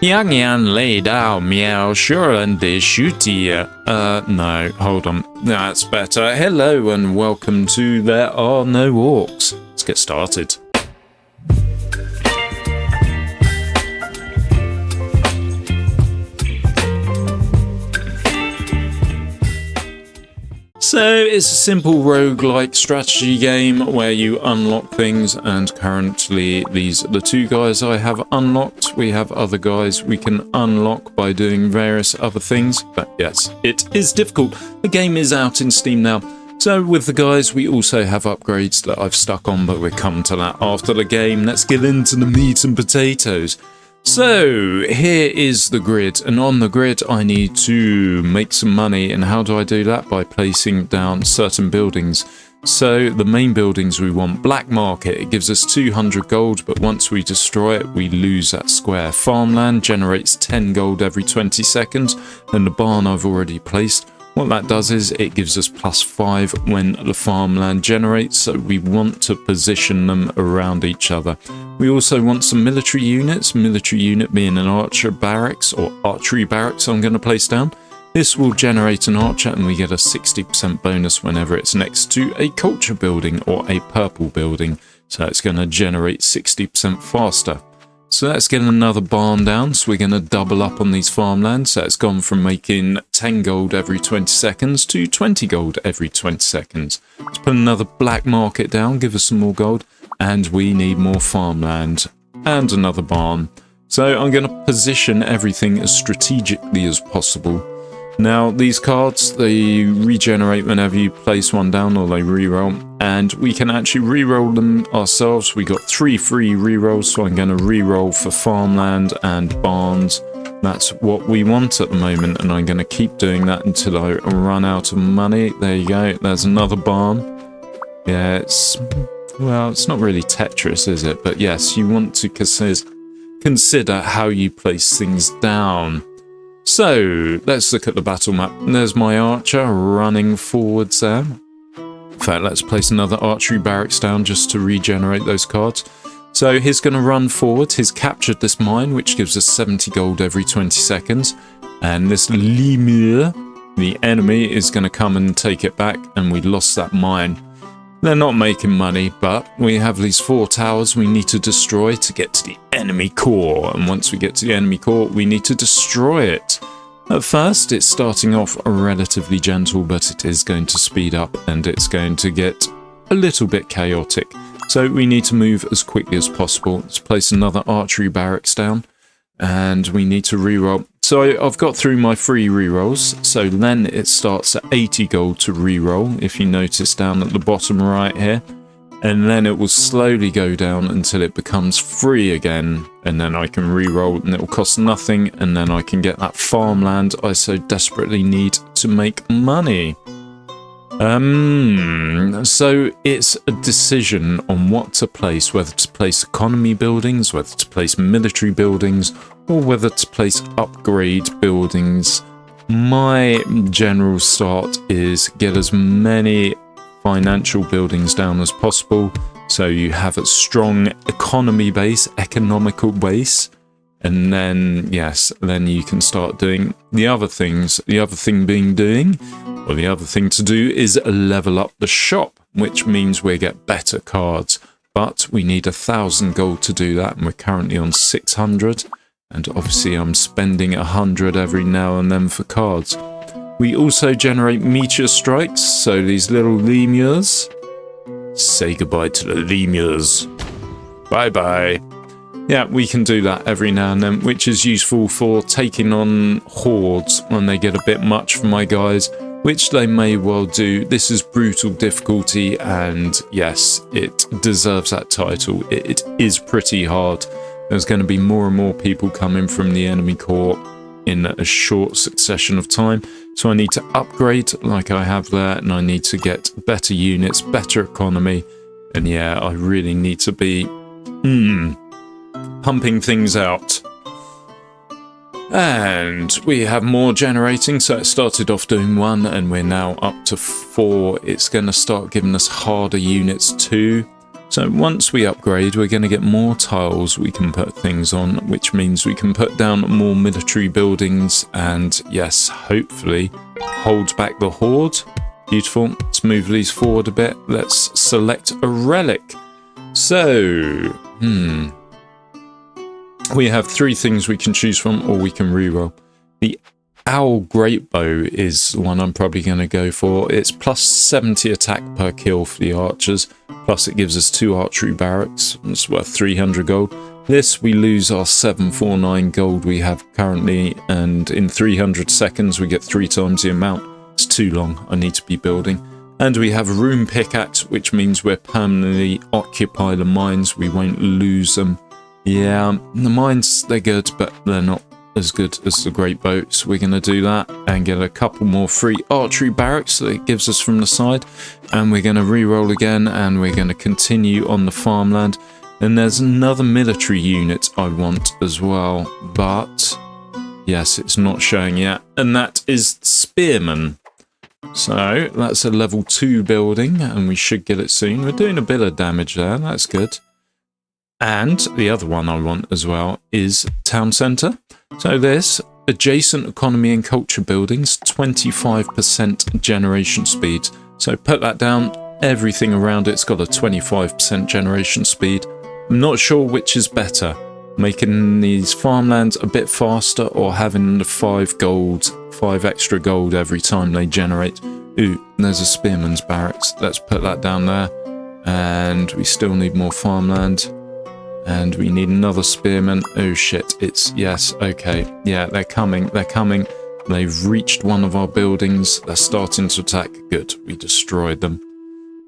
Yang Yan lay down, meow, sure, and they shoot you. No, hold on. That's better. Hello and welcome to There Are No Orcs. Let's get started. So it's a simple roguelike strategy game where you unlock things, and currently these are the two guys I have unlocked. We have other guys we can unlock by doing various other things, but yes, it is difficult. The game is out in Steam now. So with the guys we also have upgrades that I've stuck on, but we'll come to that after the game. Let's get into the meat and potatoes. So here is the grid, and on the grid I need to make some money. And how do I do that? By placing down certain buildings. So the main buildings we want: black market, it gives us 200 gold, but once we destroy it we lose that square. Farmland generates 10 gold every 20 seconds, and the barn I've already placed. What that does is it gives us +5 when the farmland generates, so we want to position them around each other. We also want some military units, military unit being an archer barracks or archery barracks I'm going to place down. This will generate an archer and we get a 60% bonus whenever it's next to a culture building or a purple building, so it's going to generate 60% faster. So let's get another barn down. So we're going to double up on these farmlands. So it's gone from making 10 gold every 20 seconds to 20 gold every 20 seconds. Let's put another black market down, give us some more gold. And we need more farmland and another barn. So I'm going to position everything as strategically as possible. Now these cards, they regenerate whenever you place one down, or they reroll, and we can actually reroll them ourselves. We got 3 free rerolls, so I'm going to reroll for farmland and barns. That's what we want at the moment, and I'm going to keep doing that until I run out of money. There you go, there's another barn. Yeah, well, it's not really Tetris, is it? But yes, you want to consider how you place things down. So let's look at the battle map. There's my archer running forwards there. In fact, let's place another archery barracks down just to regenerate those cards. So he's going to run forward. He's captured this mine, which gives us 70 gold every 20 seconds. And this lemur, the enemy, is going to come and take it back, and we lost that mine. They're not making money, but we have these 4 towers we need to destroy to get to the enemy core. And once we get to the enemy core, we need to destroy it. At first, it's starting off relatively gentle, but it is going to speed up and it's going to get a little bit chaotic. So we need to move as quickly as possible. Let's place another archery barracks down, and we need to reroll. So I've got through my 3 rerolls, so then it starts at 80 gold to reroll, if you notice down at the bottom right here. And then it will slowly go down until it becomes free again, and then I can reroll and it will cost nothing, and then I can get that farmland I so desperately need to make money. So it's a decision on what to place, whether to place economy buildings, whether to place military buildings, or whether to place upgrade buildings. My general start is get as many financial buildings down as possible, so you have a strong economy base, economical base, and then yes, then you can start doing the other things. The other thing to do is level up the shop, which means we get better cards, but we need 1,000 gold to do that, and we're currently on 600, and obviously I'm spending 100 every now and then for cards. We also generate meteor strikes, so these little lemurs. Say goodbye to the lemurs. Bye bye. Yeah, we can do that every now and then, which is useful for taking on hordes when they get a bit much for my guys, which they may well do. This is brutal difficulty, and yes, it deserves that title. It is pretty hard. There's going to be more and more people coming from the enemy core in a short succession of time. So I need to upgrade like I have there, and I need to get better units, better economy, and yeah, I really need to be pumping things out. And we have more generating, so it started off doing 1 and we're now up to 4. It's going to start giving us harder units too. So once we upgrade, we're going to get more tiles we can put things on, which means we can put down more military buildings and, yes, hopefully hold back the horde. Beautiful. Let's move these forward a bit. Let's select a relic. So, we have 3 things we can choose from, or we can reroll. The Owl Great Bow is the one I'm probably going to go for. It's plus 70 attack per kill for the archers, plus it gives us 2 archery barracks. It's worth 300 gold. This, we lose our 749 gold we have currently, and in 300 seconds we get 3 times the amount. It's too long, I need to be building. And we have a Rune Pickaxe, which means we're permanently occupy the mines, we won't lose them. Yeah, the mines, they're good, but they're not as good as the Great Bow, so we're going to do that and get a couple more free archery barracks that it gives us from the side, and we're going to re-roll again, and we're going to continue on the farmland. And there's another military unit I want as well, but yes, it's not showing yet, and that is Spearman. So that's a level 2 building, and we should get it soon. We're doing a bit of damage there, that's good. And the other one I want as well is Town Centre. So this, adjacent economy and culture buildings, 25% generation speed. So put that down, everything around it's got a 25% generation speed. I'm not sure which is better, making these farmlands a bit faster or having the 5 extra gold every time they generate. Ooh, there's a spearman's barracks. Let's put that down there. And we still need more farmland. And we need another spearman. Oh shit, it's, yes, okay. Yeah, they're coming, they're coming. They've reached one of our buildings. They're starting to attack. Good, we destroyed them.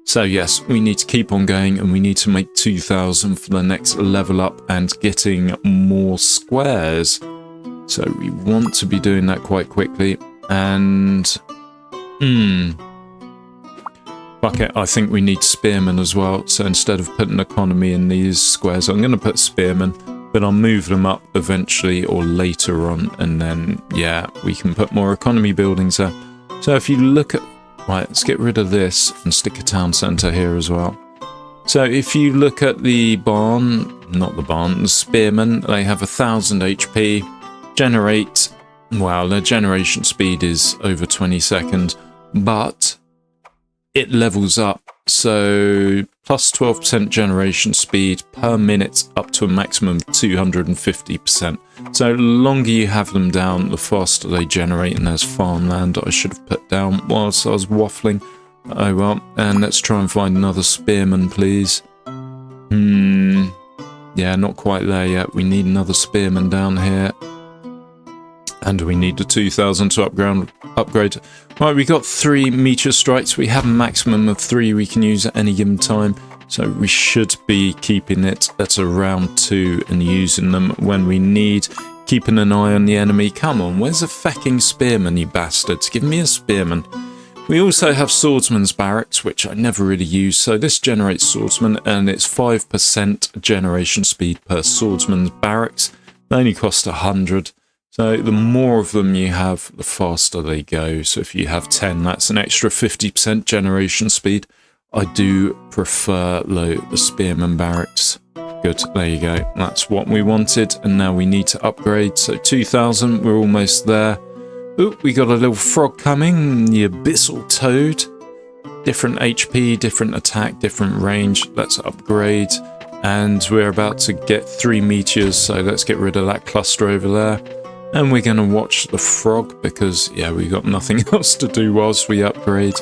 So yes, we need to keep on going, and we need to make 2,000 for the next level up and getting more squares. So we want to be doing that quite quickly. And fuck it, I think we need spearmen as well. So instead of putting economy in these squares, I'm going to put spearmen, but I'll move them up eventually or later on, and then yeah, we can put more economy buildings there. So if you look at, right, let's get rid of this and stick a town centre here as well. So if you look at the barn, not the barn, the spearmen, they have 1000 HP, generate, well, their generation speed is over 20 seconds, but it levels up, so plus 12% generation speed per minute up to a maximum of 250%. So the longer you have them down, the faster they generate, and there's farmland I should have put down whilst I was waffling. Oh well, and let's try and find another spearman, please. Yeah, not quite there yet. We need another spearman down here. And we need the 2,000 to upgrade. Right, we got 3 meteor strikes. We have a maximum of 3 we can use at any given time. So we should be keeping it at around 2 and using them when we need. Keeping an eye on the enemy. Come on, where's a fucking spearman, you bastards? Give me a spearman. We also have swordsman's barracks, which I never really use. So this generates swordsman, and it's 5% generation speed per swordsman's barracks. They only cost 100. So the more of them you have, the faster they go. So if you have 10, that's an extra 50% generation speed. I do prefer the spearman barracks. Good, there you go. That's what we wanted, and now we need to upgrade. So 2,000, we're almost there. Ooh, we got a little frog coming, the abyssal toad. Different HP, different attack, different range. Let's upgrade. And we're about to get 3 meteors, so let's get rid of that cluster over there. And we're going to watch the frog because, yeah, we got nothing else to do whilst we upgrade.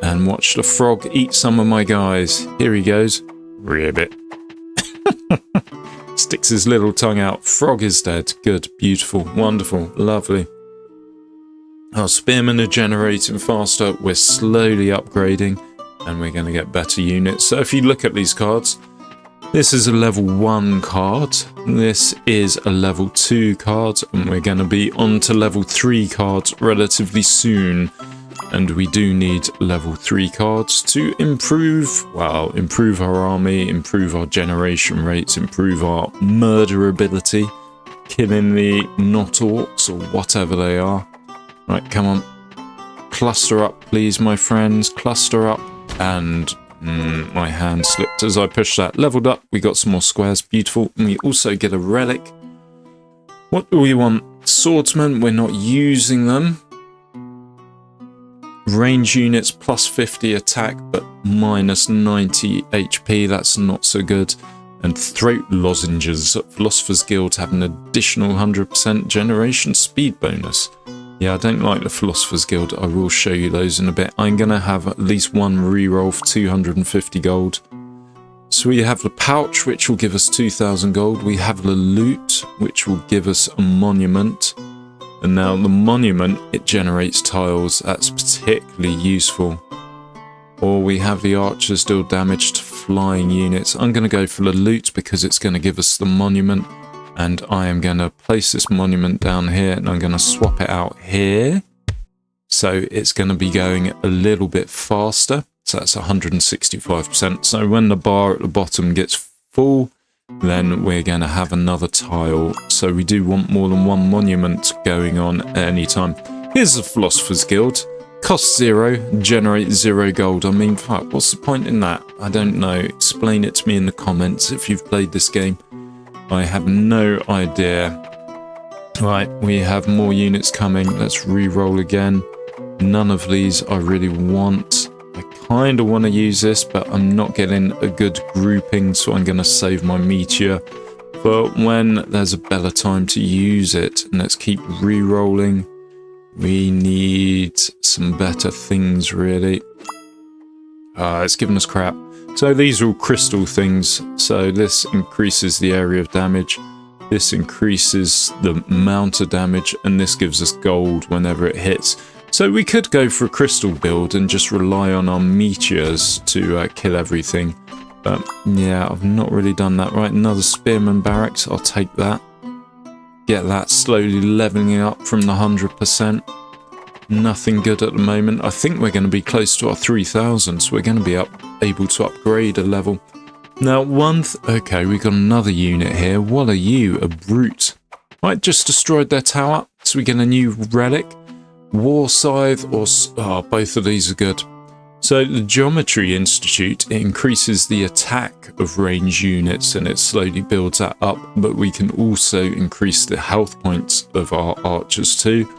And watch the frog eat some of my guys. Here he goes. Ribbit. Sticks his little tongue out. Frog is dead. Good. Beautiful. Wonderful. Lovely. Our spearmen are generating faster. We're slowly upgrading. And we're going to get better units. So if you look at these cards, this is a level 1 card, this is a level 2 card, and we're going to be on to level 3 cards relatively soon. And we do need level 3 cards to improve, well, improve our army, improve our generation rates, improve our murderability, killing the not orcs or whatever they are. Right, come on, cluster up please my friends, cluster up, and My hand slipped as I pushed that. Leveled up, we got some more squares, beautiful. And we also get a relic. What do we want? Swordsmen, we're not using them. Range units plus 50 attack, but minus 90 HP, that's not so good. And throat lozenges. Philosopher's Guild have an additional 100% generation speed bonus. Yeah, I don't like the Philosopher's Guild. I will show you those in a bit. I'm going to have at least one reroll for 250 gold. So we have the pouch, which will give us 2,000 gold. We have the loot, which will give us a monument. And now the monument, it generates tiles. That's particularly useful. Or we have the archers deal damage to flying units. I'm going to go for the loot because it's going to give us the monument. And I am going to place this monument down here and I'm going to swap it out here. So it's going to be going a little bit faster. So that's 165%. So when the bar at the bottom gets full, then we're going to have another tile. So we do want more than one monument going on at any time. Here's the Philosopher's Guild. Cost 0, generate 0 gold. I mean, fuck, what's the point in that? I don't know. Explain it to me in the comments if you've played this game. I have no idea. Right, we have more units coming. Let's re-roll again. None of these I really want. I kind of want to use this, but I'm not getting a good grouping, so I'm going to save my meteor for when there's a better time to use it. And let's keep re-rolling. We need some better things, really. It's giving us crap. So these are all crystal things. So this increases the area of damage. This increases the amount of damage. And this gives us gold whenever it hits. So we could go for a crystal build and just rely on our meteors to kill everything. But yeah, I've not really done that. Right, another spearman barracks. I'll take that. Get that slowly leveling up from the 100%. Nothing good at the moment. I think we're going to be close to our 3,000, so we're going to be able to upgrade a level. Now, okay, we've got another unit here. What are you? A brute. Right, just destroyed their tower, so we get a new relic. War Scythe, or both of these are good. So the Geometry Institute, it increases the attack of range units and it slowly builds that up, but we can also increase the health points of our archers too.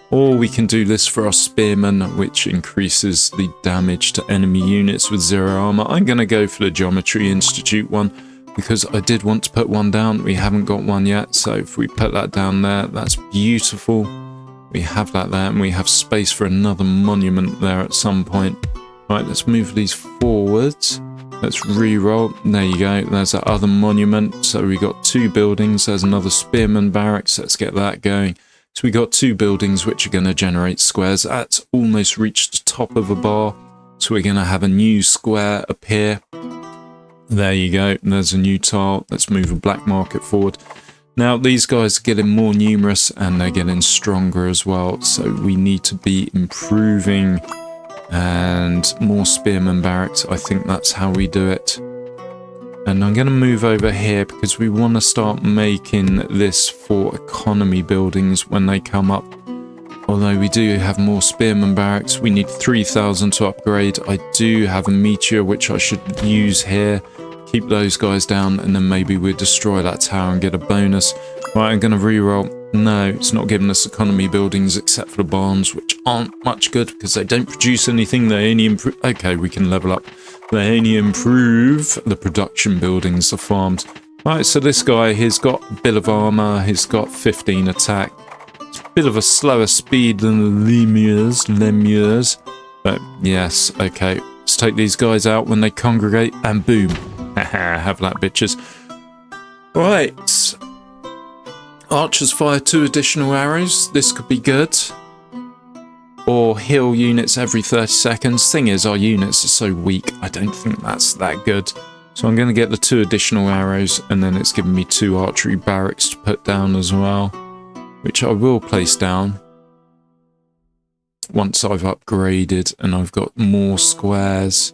Or we can do this for our spearmen, which increases the damage to enemy units with 0 armor. I'm going to go for the Geometry Institute one because I did want to put one down. We haven't got one yet, so if we put that down there, that's beautiful. We have that there, and we have space for another monument there at some point. Right, let's move these forwards. Let's re-roll. There you go. There's that other monument. So we got 2 buildings. There's another spearman barracks. Let's get that going. So we got 2 buildings which are going to generate squares. That's almost reached the top of a bar. So we're going to have a new square appear. There you go. There's a new tile. Let's move a black market forward. Now these guys are getting more numerous and they're getting stronger as well. So we need to be improving and more spearman barracks. I think that's how we do it. And I'm going to move over here because we want to start making this for economy buildings when they come up. Although we do have more spearman barracks, we need 3,000 to upgrade. I do have a meteor which I should use here. Keep those guys down and then maybe we'll destroy that tower and get a bonus. Right, I'm going to re-roll. No, it's not giving us economy buildings except for the barns, which aren't much good because they don't produce anything. They only improve. Okay, we can level up. They only improve the production buildings, the farms. Right, so this guy, he's got a bit of armor. He's got 15 attack. It's a bit of a slower speed than the lemures. But yes, okay. Let's take these guys out when they congregate and boom. Have that, bitches. Right. Archers fire 2 additional arrows. This could be good. Or heal units every 30 seconds. Thing is, our units are so weak, I don't think that's that good. So I'm going to get the 2 additional arrows, and then it's giving me 2 archery barracks to put down as well, which I will place down once I've upgraded and I've got more squares.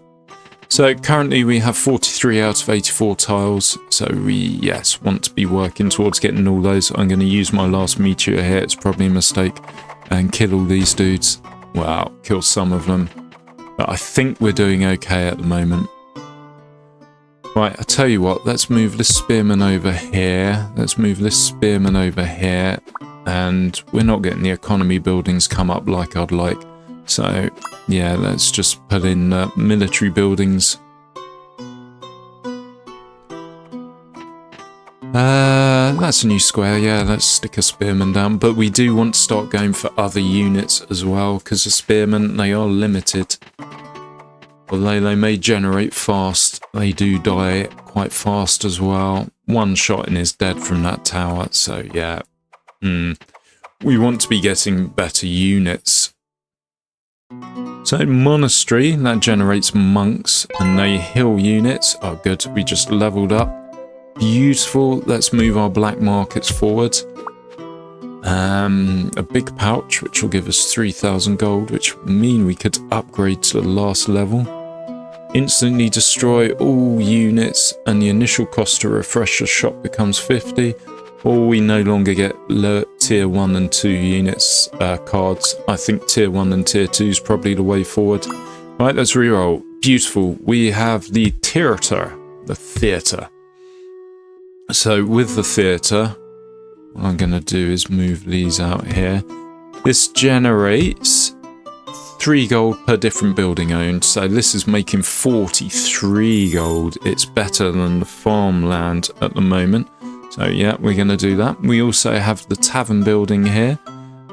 So currently we have 43 out of 84 tiles. So we, yes, want to be working towards getting all those. I'm going to use my last meteor here. It's probably a mistake. And kill all these dudes. Wow, kill some of them. But I think we're doing okay at the moment. Right, I tell you what, let's move this spearman over here. Let's move this spearman over here. And we're not getting the economy buildings come up like I'd like. So, yeah, let's just put in military buildings. That's a new square, yeah, let's stick a spearman down. But we do want to start going for other units as well, because the spearmen, they are limited. Although they may generate fast, they do die quite fast as well. One shot and is dead from that tower, so yeah. We want to be getting better units. So monastery, that generates monks and they heal units. Oh good, we just leveled up. Beautiful, let's move our black markets forward. A big pouch which will give us 3,000 gold, which would mean we could upgrade to the last level. Instantly destroy all units and the initial cost to refresh the shop becomes 50. Or we no longer get tier 1 and 2 units cards. I think tier 1 and tier 2 is probably the way forward. Right, let's reroll. Beautiful. We have the theatre. The theatre. So with the theatre, what I'm going to do is move these out here. This generates 3 gold per different building owned. So this is making 43 gold. It's better than the farmland at the moment. So yeah, we're going to do that. We also have the tavern building here.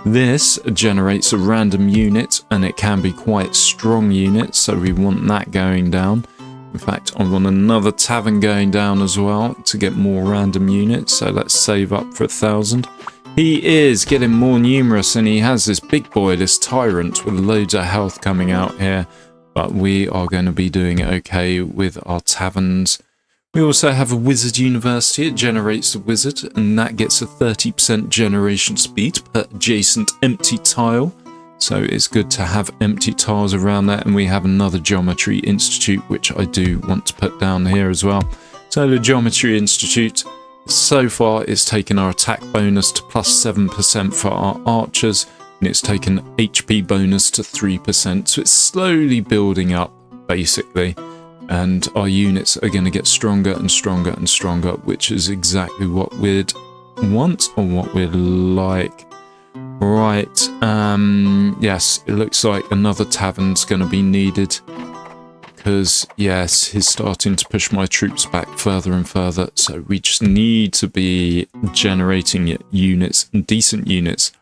This generates a random unit and it can be quite strong units. So we want that going down. In fact, I want another tavern going down as well to get more random units. So let's save up for 1,000. He is getting more numerous and he has this big boy, this tyrant with loads of health coming out here. But we are going to be doing okay with our taverns. We also have a wizard university. It generates a wizard and that gets a 30% generation speed per adjacent empty tile. So it's good to have empty tiles around there. And we have another geometry institute, which I do want to put down here as well. So the geometry institute, so far it's taken our attack bonus to plus 7% for our archers. And it's taken HP bonus to 3%. So it's slowly building up basically. And our units are going to get stronger and stronger and stronger, which is exactly what we'd want or what we'd like. Right, yes, it looks like another tavern's going to be needed. Because, yes, he's starting to push my troops back further and further. So we just need to be generating units, decent units.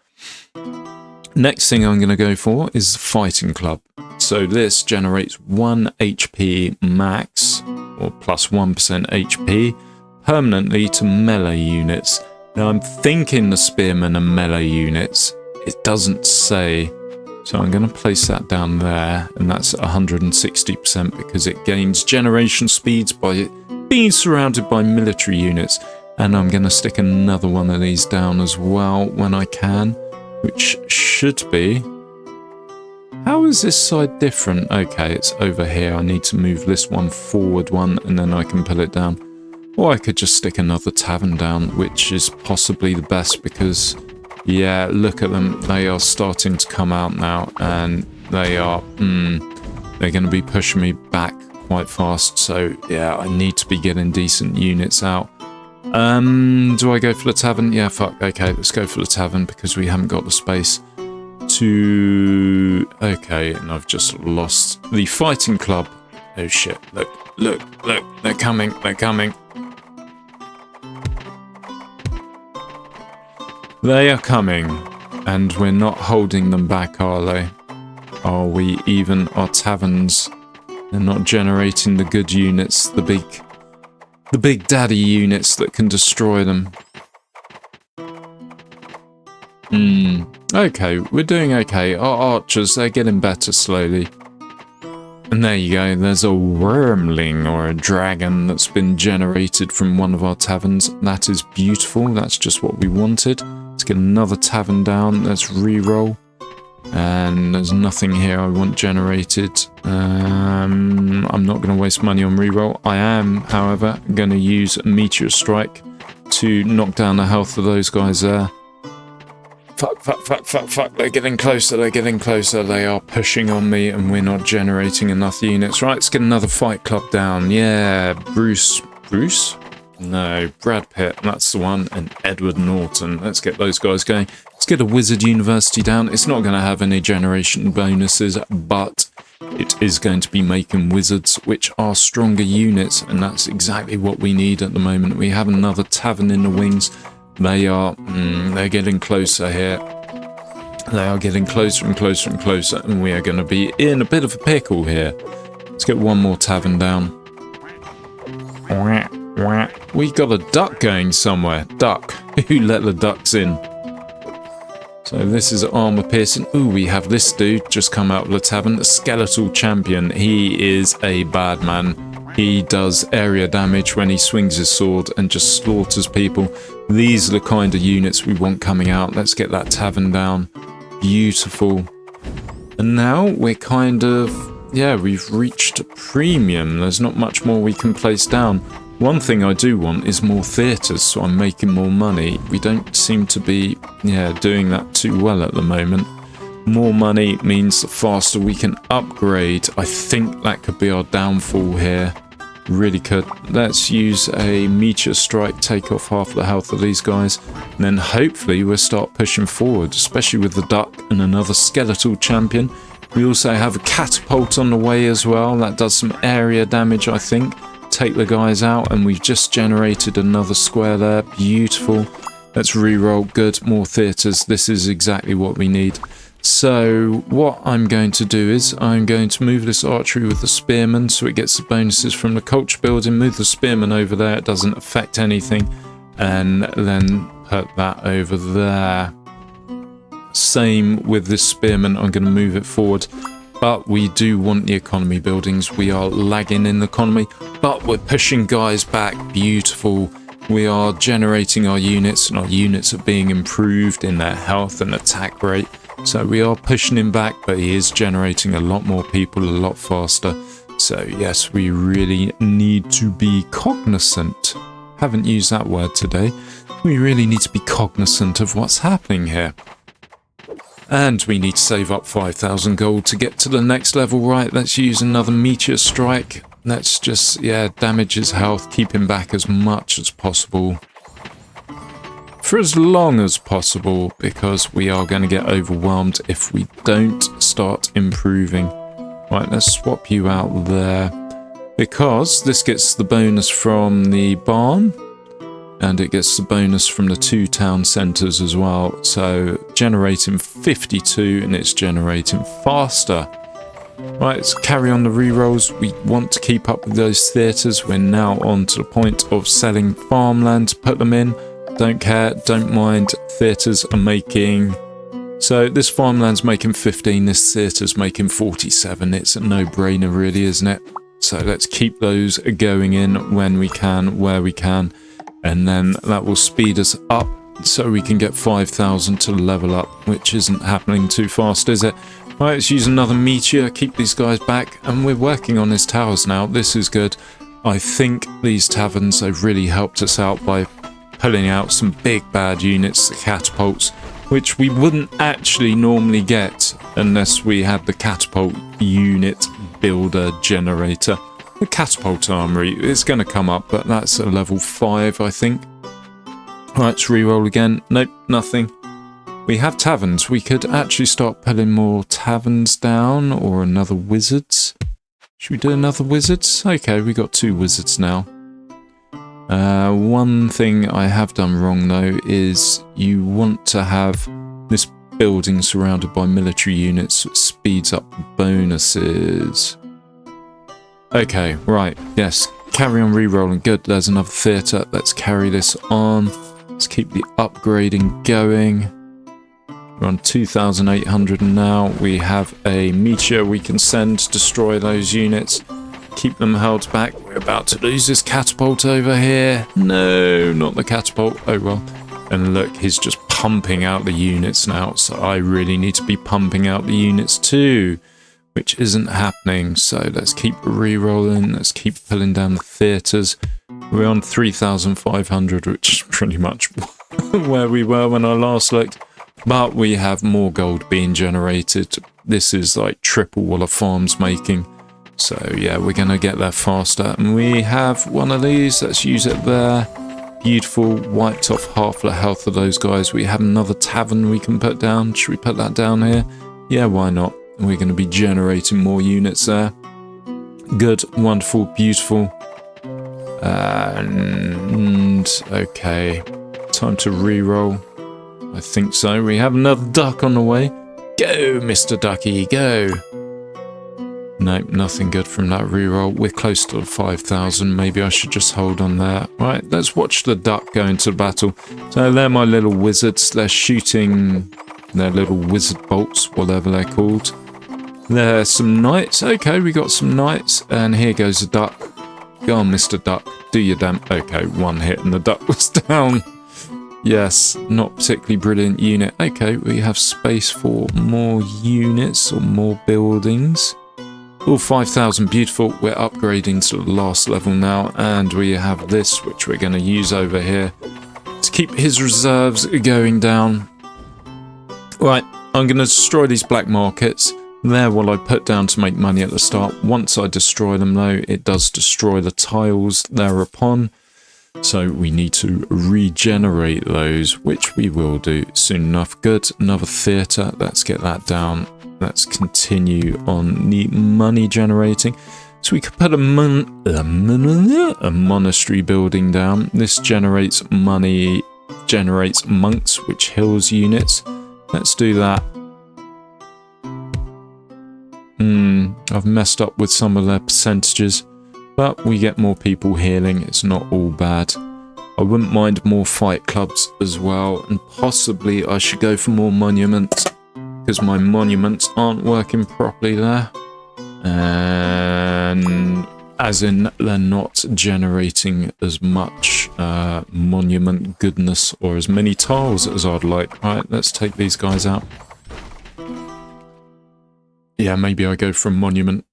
Next thing I'm going to go for is the fighting club. So this generates 1 HP max, or plus 1% HP, permanently to melee units. Now I'm thinking the spearmen are melee units. It doesn't say. So I'm going to place that down there, and that's 160% because it gains generation speeds by being surrounded by military units. And I'm going to stick another one of these down as well when I can, which should be... How is this side different? Okay, it's over here. I need to move this one forward one and then I can pull it down. Or I could just stick another tavern down, which is possibly the best because, yeah, look at them. They are starting to come out now and they are, they're going to be pushing me back quite fast. So, yeah, I need to be getting decent units out. Do I go for the tavern? Yeah, fuck. Okay, let's go for the tavern because we haven't got the space to... Okay, and I've just lost the fighting club. Oh shit, look, they're coming, They are coming, and we're not holding them back, are they? Are we even? Our taverns, they're not generating the good units, the big daddy units that can destroy them. Okay, we're doing okay. Our archers, they're getting better slowly. And there you go, there's a wormling or a dragon that's been generated from one of our taverns. That is beautiful, that's just what we wanted. Let's get another tavern down, let's re-roll. And there's nothing here I want generated. I'm not going to waste money on re-roll. I am, however, going to use a meteor strike to knock down the health of those guys there. Fuck. They're getting closer, They are pushing on me and we're not generating enough units. Right, let's get another fight club down. Yeah, Bruce? No, Brad Pitt, that's the one, and Edward Norton. Let's get those guys going. Let's get a Wizard University down. It's not going to have any generation bonuses, but it is going to be making wizards, which are stronger units, and that's exactly what we need at the moment. We have another tavern in the wings. They're getting closer here. They are getting closer and closer, and we are going to be in a bit of a pickle here. Let's get one more tavern down. We got a duck going somewhere. Duck. Who let the ducks in? So this is armor piercing. Ooh, we have this dude just come out of the tavern. The skeletal champion. He is a bad man. He does area damage when he swings his sword and just slaughters people. These are the kind of units we want coming out. Let's get that tavern down. Beautiful. And now we're kind of... yeah, we've reached premium. There's not much more we can place down. One thing I do want is more theatres, so I'm making more money. We don't seem to be, doing that too well at the moment. More money means the faster we can upgrade. I think that could be our downfall here. Really could. Let's use a meteor strike, take off half the health of these guys, and then hopefully we'll start pushing forward, especially with the duck and another skeletal champion. We also have a catapult on the way as well. That does some area damage, I think. Take the guys out, and we've just generated another square there. Beautiful. Let's re-roll. Good. More theatres. This is exactly what we need. So what I'm going to do is I'm going to move this archery with the spearman so it gets the bonuses from the culture building. Move the spearman over there. It doesn't affect anything. And then put that over there. Same with this spearman. I'm going to move it forward. But we do want the economy buildings. We are lagging in the economy, but we're pushing guys back. Beautiful. We are generating our units, and our units are being improved in their health and attack rate. So we are pushing him back, but he is generating a lot more people a lot faster. So yes, we really need to be cognizant. Haven't used that word today. We really need to be cognizant of what's happening here. And we need to save up 5,000 gold to get to the next level. Right, let's use another meteor strike. Let's just, damage his health, keep him back as much as possible. For as long as possible, because we are going to get overwhelmed if we don't start improving. Right, let's swap you out there. Because this gets the bonus from the barn. And it gets the bonus from the 2 town centres as well. So generating 52, and it's generating faster. Right, let's carry on the rerolls. We want to keep up with those theatres. We're now on to the point of selling farmland to put them in. Don't care, don't mind. Theatres are making... so this farmland's making 15, this theatre's making 47. It's a no-brainer really, isn't it? So let's keep those going in when we can, where we can. And then that will speed us up so we can get 5,000 to level up, which isn't happening too fast, is it? Right, let's use another meteor, keep these guys back, and we're working on his towers now. This is good. I think these taverns have really helped us out by pulling out some big bad units, the catapults, which we wouldn't actually normally get unless we had the catapult unit builder generator. The catapult armory is going to come up, but that's a level 5, I think. Right, let's reroll again. Nope, nothing. We have taverns. We could actually start pulling more taverns down, or another wizards. Should we do another wizards? Okay, we got 2 wizards now. One thing I have done wrong, though, is you want to have this building surrounded by military units, so it speeds up the bonuses. Okay, right, yes, carry on re-rolling. Good, there's another theatre. Let's carry this on. Let's keep the upgrading going. We're on 2,800 now. We have a meteor we can send to destroy those units. Keep them held back. We're about to lose this catapult over here. No, not the catapult. Oh well. And look, he's just pumping out the units now. So I really need to be pumping out the units too, which isn't happening. So let's keep re-rolling. Let's keep pulling down the theatres. We're on 3,500, which is pretty much where we were when I last looked. But we have more gold being generated. This is like triple what a farm's making. So yeah, we're going to get there faster. And we have one of these. Let's use it there. Beautiful. Wiped off half the health of those guys. We have another tavern we can put down. Should we put that down here? Yeah, why not? We're going to be generating more units there. Good, wonderful, beautiful. And okay, time to re-roll. I think so. We have another duck on the way. Go, Mr. Ducky, go. Nope, nothing good from that re-roll. We're close to the 5,000. Maybe I should just hold on there. Right, let's watch the duck go into the battle. So they're my little wizards. They're shooting their little wizard bolts, whatever they're called. There's some knights. Okay, we got some knights. And here goes the duck. Go on, Mr. Duck. Do your damn... Okay, one hit and the duck was down. Yes, not particularly brilliant unit. Okay, we have space for more units or more buildings. Oh, 5,000, beautiful. We're upgrading to the last level now. And we have this, which we're going to use over here to keep his reserves going down. Right, I'm going to destroy these black markets. They're what I put down to make money at the start. Once I destroy them though, it does destroy the tiles thereupon. So we need to regenerate those, which we will do soon enough. Good, another theatre. Let's get that down. Let's continue on the money generating. So we could put a monastery building down. This generates money, generates monks, which heals units. Let's do that. I've messed up with some of their percentages, but we get more people healing. It's not all bad. I wouldn't mind more fight clubs as well, and possibly I should go for more monuments, because my monuments aren't working properly there. And as in, they're not generating as much monument goodness or as many tiles as I'd like. Right, let's take these guys out. Yeah, maybe I go for a monument.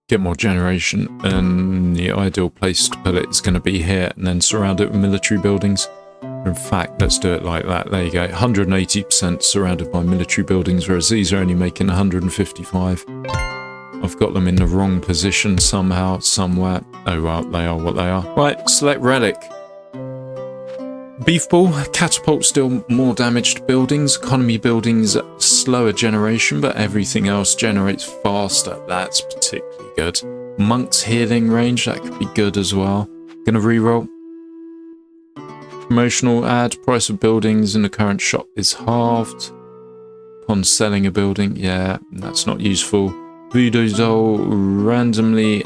Get more generation, and the ideal place to put it is going to be here, and then surround it with military buildings. In fact, let's do it like that. There you go, 180% surrounded by military buildings, whereas these are only making 155. I've got them in the wrong position somehow, somewhere. Oh well, they are what they are. Right, select relic. Beef ball, catapult still more damage to buildings, economy buildings slower generation, but everything else generates faster. That's particularly good. Monk's healing range, that could be good as well. Gonna reroll. Promotional ad, price of buildings in the current shop is halved upon selling a building. Yeah, that's not useful. Voodoo doll randomly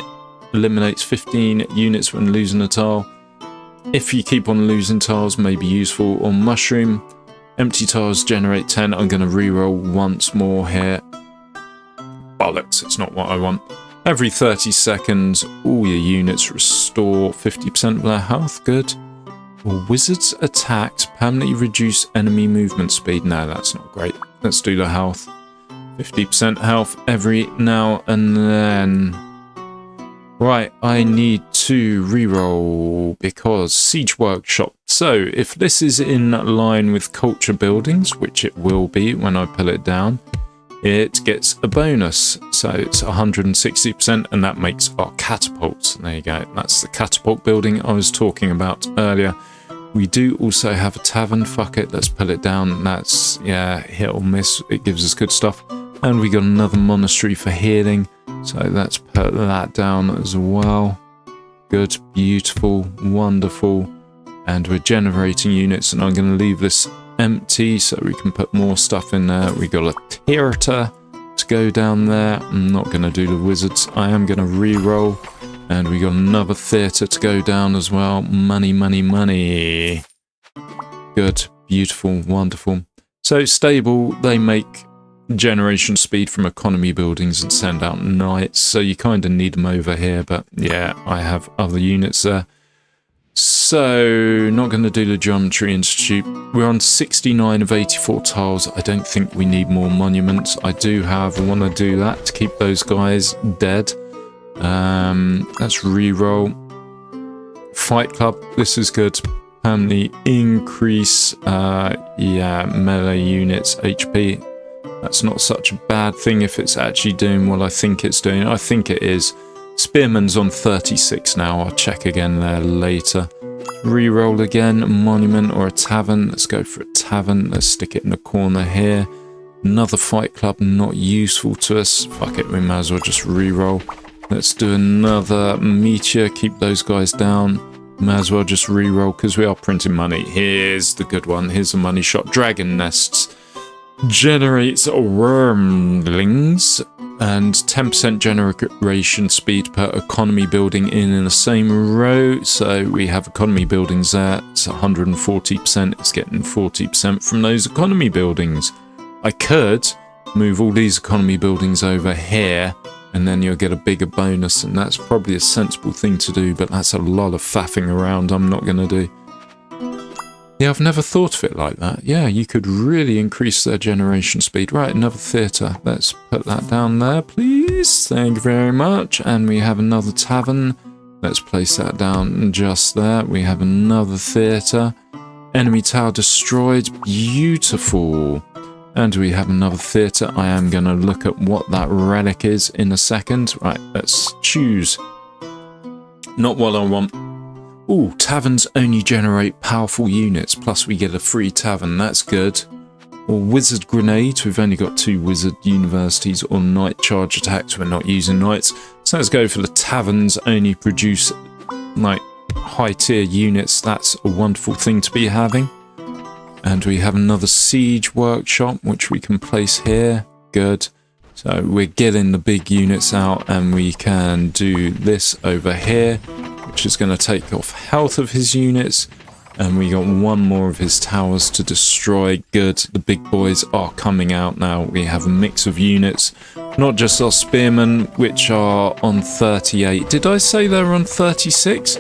eliminates 15 units when losing a tile. If you keep on losing tiles, may be useful. Or mushroom, empty tiles generate 10. I'm going to reroll once more here. Bollocks, it's not what I want. Every 30 seconds, all your units restore 50% of their health. Good. Or wizards attacked permanently reduce enemy movement speed. No, that's not great. Let's do the health. 50% health every now and then. Right, I need to reroll because Siege Workshop. So if this is in line with culture buildings, which it will be when I pull it down, it gets a bonus. So it's 160%, and that makes our catapults. There you go. That's the catapult building I was talking about earlier. We do also have a tavern. Fuck it, let's pull it down. That's, yeah, hit or miss. It gives us good stuff. And we got another monastery for healing. So let's put that down as well. Good, beautiful, wonderful. And we're generating units, and I'm going to leave this empty so we can put more stuff in there. We got a theatre to go down there. I'm not going to do the wizards. I am going to re-roll. And we got another theatre to go down as well. Money, money, money. Good, beautiful, wonderful. So stable, they make generation speed from economy buildings and send out knights, so you kind of need them over here, but yeah, I have other units there. So not going to do the Geometry Institute. We're on 69 of 84 tiles. I don't think we need more monuments. I want to do that to keep those guys dead. Let's re-roll. Fight Club, this is good. permanently increase, melee units HP. That's not such a bad thing if it's actually doing what I think it's doing. I think it is. Spearman's on 36 now. I'll check again there later. Reroll again. A monument or a tavern. Let's go for a tavern. Let's stick it in the corner here. Another fight club, not useful to us. Fuck it, we might as well just reroll. Let's do another meteor. Keep those guys down. Might as well just reroll because we are printing money. Here's the good one. Here's a money shot. Dragon nests. Generates wormlings and 10% generation speed per economy building in the same row. So we have economy buildings there. It's 140%. It's getting 40% from those economy buildings. I could move all these economy buildings over here and then you'll get a bigger bonus, and that's probably a sensible thing to do, but that's a lot of faffing around I'm not going to do. Yeah, I've never thought of it like that. Yeah, you could really increase their generation speed. Right, another theatre. Let's put that down there, please. Thank you very much. And we have another tavern. Let's place that down just there. We have another theatre. Enemy tower destroyed. Beautiful. And we have another theatre. I am going to look at what that relic is in a second. Right, let's choose. Not what I want. Ooh, taverns only generate powerful units, plus we get a free tavern, that's good. Or wizard grenades, we've only got 2 wizard universities, or knight charge attacks, we're not using knights. So let's go for the taverns, only produce like high tier units, that's a wonderful thing to be having. And we have another siege workshop, which we can place here, good. So we're getting the big units out, and we can do this over here, which is going to take off health of his units, and we got 1 more of his towers to destroy. Good, the big boys are coming out now. We have a mix of units, not just our spearmen, which are on 38. Did I say they were on 36?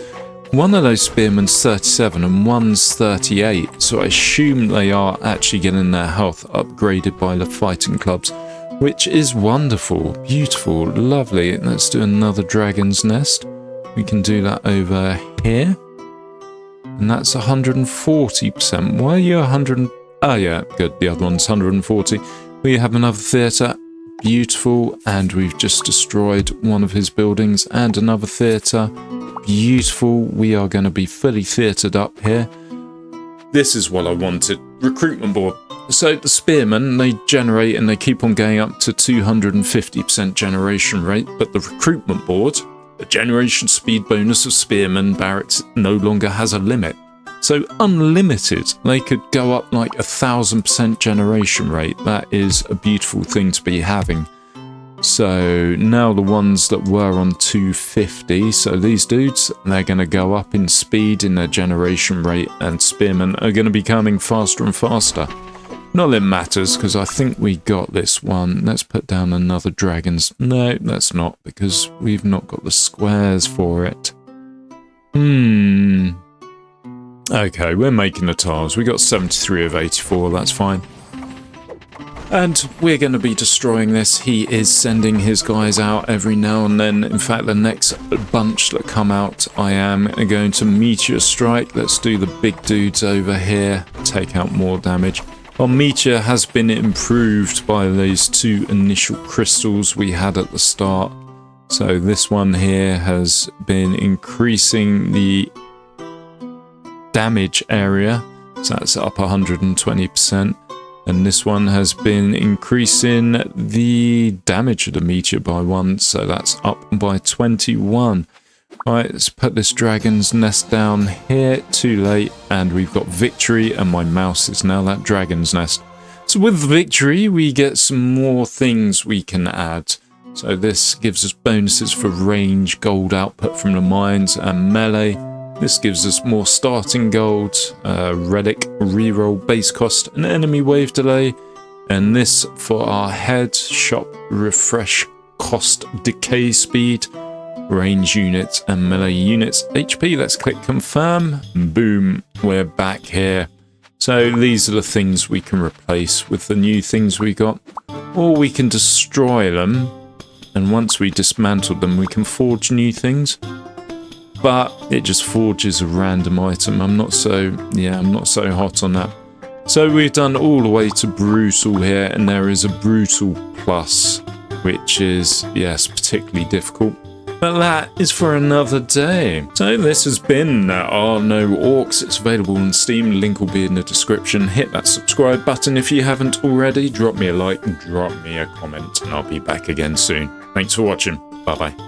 One of those spearmen's 37 and one's 38, so I assume they are actually getting their health upgraded by the fighting clubs, which is wonderful, beautiful, lovely. Let's do another dragon's nest. We can do that over here. And that's 140%. Why are you 100? Oh yeah, good. The other one's 140. We have another theatre. Beautiful. And we've just destroyed one of his buildings. And another theatre. Beautiful. We are going to be fully theatred up here. This is what I wanted. Recruitment board. So the spearmen, they generate and they keep on going up to 250% generation rate. But the recruitment board, the generation speed bonus of spearmen barracks, no longer has a limit. So unlimited, they could go up like 1,000% generation rate. That is a beautiful thing to be having. So now the ones that were on 250, so these dudes, they're going to go up in speed in their generation rate, and spearmen are going to be coming faster and faster. Not that it matters, because I think we got this one. Let's put down another dragon's. No, that's not, because we've not got the squares for it. Okay, we're making the tiles. We got 73 of 84, that's fine. And we're going to be destroying this. He is sending his guys out every now and then. In fact, the next bunch that come out, I am going to meteor strike. Let's do the big dudes over here. Take out more damage. Our meteor has been improved by those 2 initial crystals we had at the start. So this one here has been increasing the damage area. So that's up 120%. And this one has been increasing the damage of the meteor by 1. So that's up by 21. Right, let's put this dragon's nest down here. Too late, and we've got victory, and my mouse is now that dragon's nest. So with victory, we get some more things we can add. So this gives us bonuses for range, gold output from the mines, and melee. This gives us more starting gold, relic, reroll, base cost, and enemy wave delay. And this for our head, shop, refresh, cost, decay speed, range units and melee units, HP. Let's click confirm. Boom, we're back here. So these are the things we can replace with the new things we got, or we can destroy them, and once we dismantle them we can forge new things. but it just forges a random item. I'm not so hot on that. So we've done all the way to brutal here, and there is a brutal plus, which is, yes, particularly difficult. But that is for another day. So this has been There Are No Orcs. It's available on Steam. Link will be in the description. Hit that subscribe button if you haven't already. Drop me a like and drop me a comment, and I'll be back again soon. Thanks for watching. Bye bye.